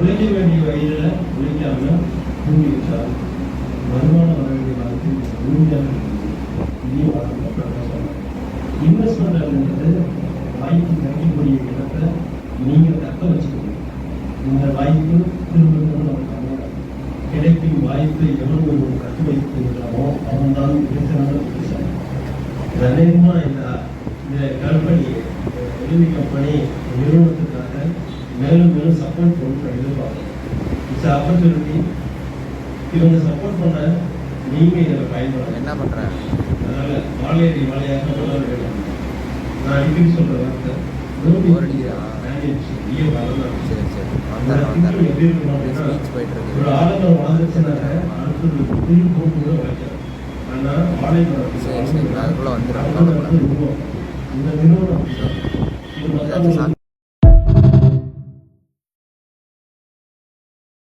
உழைக்க வேண்டிய வயதில் உழைக்காம தூங்கி வச்சால் வருமானம் வர வேண்டிய காலத்தில் உறுதியாக இதையும் வளர்க்க இன்வெஸ்ட்மெண்ட் அப்படின்றது வாய்ப்பு கிடைக்கக்கூடிய இடத்தை நீங்கள் தக்க வச்சுக்கணும். இந்த வாய்ப்பு திரும்ப திரும்ப நமக்கு அமையாது. கிடைக்கும் வாய்ப்பை எவ்வளவு ஒரு தக்க வைக்கின்றோமோ அவன் தான் இருக்கிறாங்க. அநேகமாக இந்த கம்பெனி உதவி கம்பெனி நிறுவனத்துக்காக மேலும் மேலும் சப்போர்ட் பண்ண எதிர்பார்க்கணும். It's opportunity. இவங்க சப்போர்ட் பண்ண நீங்கள் இதில் பயன்படணும். என்ன பண்ணுறேன் அதனால வாழையடி வாழையாக வளர வேண்டும். நான் அடிக்கடி சொல்ற வார்த்தை ஒரு ஆலமரம் வளர்ந்துச்சுனாக்க அடுத்தது புதிய போட்டு வைக்கலாம். ஆனால் வாழை மரம் அதுக்குள்ள வந்து இந்த நிறுவனம்